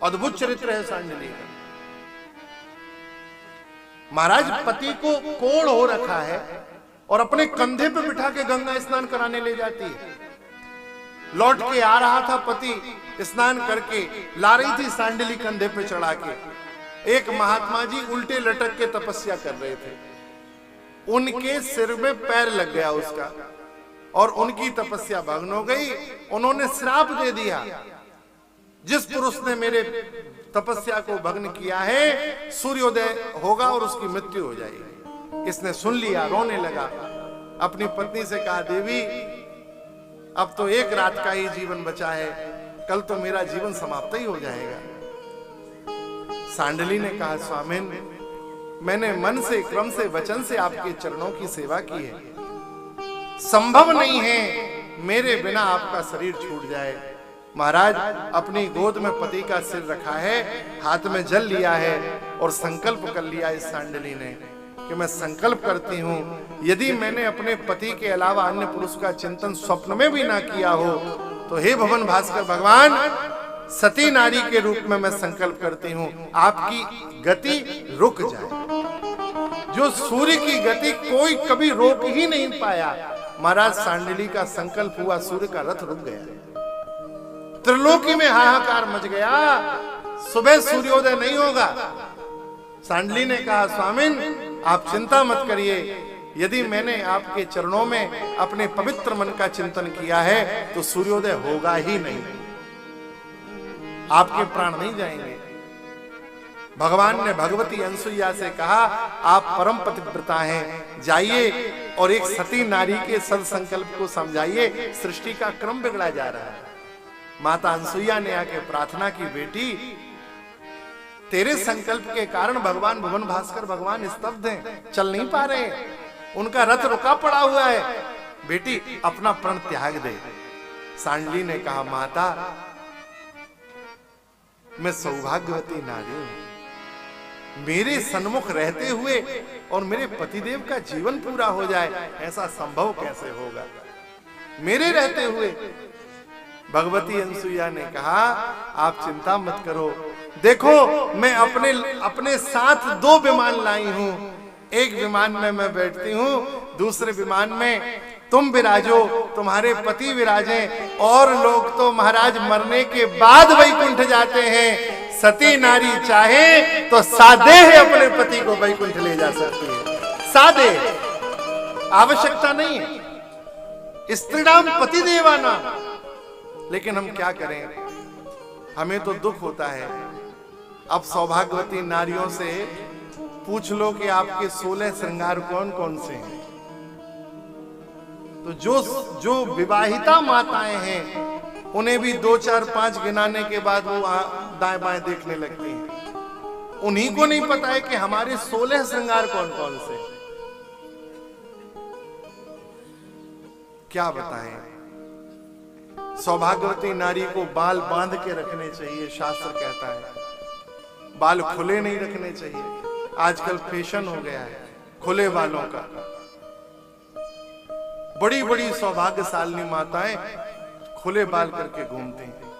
अद्भुत चरित्र है सांडिली का। महाराज पति को कोढ़ हो रखा है और अपने कंधे पे बिठा के गंगा स्नान कराने ले जाती है। लौट के आ रहा था पति, स्नान करके ला रही थी सांडिली कंधे पे चढ़ा के। एक महात्मा जी उल्टे लटक के तपस्या कर रहे थे, उनके सिर में पैर लग गया उसका और उनकी तपस्या भंग हो गई। उन्होंने श्राप दे दिया, जिस पुरुष ने मेरे तपस्या को भंग किया है सूर्योदय होगा और उसकी मृत्यु हो जाएगी। इसने सुन लिया, रोने लगा। अपनी पत्नी से कहा, देवी अब तो एक रात का ही जीवन बचा है, कल तो मेरा जीवन समाप्त ही हो जाएगा। सांडिली ने कहा, स्वामिन मैंने मन से, क्रम से, वचन से आपके चरणों की सेवा की है, संभव नहीं है मेरे बिना आपका शरीर छूट जाए। महाराज अपनी गोद में पति का सिर रखा है, हाथ में जल लिया है और संकल्प कर लिया इस सांडिली ने कि मैं संकल्प करती हूं, यदि मैंने अपने पति के अलावा अन्य पुरुष का चिंतन स्वप्न में भी ना किया हो तो हे भवन भास्कर भगवान, सती नारी के रूप में मैं संकल्प करती हूं आपकी गति रुक जाए। जो सूर्य की गति कोई कभी रोक ही नहीं पाया, महाराज सांडिली का संकल्प हुआ, सूर्य का रथ रुक गया। त्रिलोकी में हाहाकार मच गया, सुबह सूर्योदय नहीं होगा। सांडिली ने कहा, स्वामिन आप चिंता मत करिए, यदि मैंने आपके चरणों में अपने पवित्र मन का चिंतन किया है तो सूर्योदय होगा ही नहीं, आपके प्राण नहीं जाएंगे। भगवान ने भगवती अनसुईया से कहा, आप परम पतिव्रता हैं, जाइए और एक सती नारी के सदसंकल्प को समझाइए, सृष्टि का क्रम बिगड़ा जा रहा है। माता अनसुईया ने आके प्रार्थना की, बेटी तेरे संकल्प के कारण भगवान भुवन भास्कर भगवान स्तब्ध हैं, चल नहीं पा रहे, उनका रथ रुका पड़ा हुआ है, बेटी अपना प्रण त्याग दे। सांडिली ने कहा, माता मैं सौभाग्यवती नारी हूं, मेरे सन्मुख रहते हुए और मेरे पतिदेव का जीवन पूरा हो जाए, ऐसा संभव कैसे होगा मेरे रहते हुए। भगवती अनसुईया ने कहा, आप चिंता मत करो, देखो मैं अपने साथ 2 विमान लाई हूं, एक विमान में मैं बैठती हूं, दूसरे विमान में तुम विराजो, तुम्हारे पति विराजे, और लोग तो महाराज मरने के बाद वैकुंठ जाते हैं, सती नारी चाहे तो सादेह अपने पति को वैकुंठ ले जा सकती है। सादेह, आवश्यकता नहीं है, स्त्रीणाम पति देवाना। लेकिन हम क्या करें, हमें तो दुख होता है। अब सौभाग्यवती नारियों से पूछ लो कि आपके 16 श्रृंगार कौन कौन से हैं, तो जो विवाहिता माताएं हैं उन्हें भी 2, 4, 5 गिनाने के बाद वो दाएं बाएं देखने लगती हैं। उन्हीं को नहीं पता है कि हमारे 16 श्रृंगार कौन कौन से। क्या बताएं, सौभाग्यवती नारी को बाल बांध के रखने चाहिए, शास्त्र कहता है, बाल खुले नहीं रखने चाहिए। आजकल फैशन हो गया है खुले बालों का। बड़ी बड़ी सौभाग्यशालिनी माताएं खुले बाल करके घूमती हैं।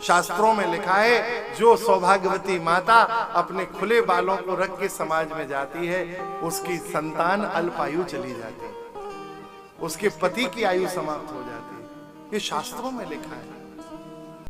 शास्त्रों में लिखा है, जो सौभाग्यवती माता अपने खुले बालों को रख के समाज में जाती है उसकी संतान अल्पायु चली जाती है, उसके पति की आयु समाप्त हो जाती है। ये शास्त्रों में लिखा है।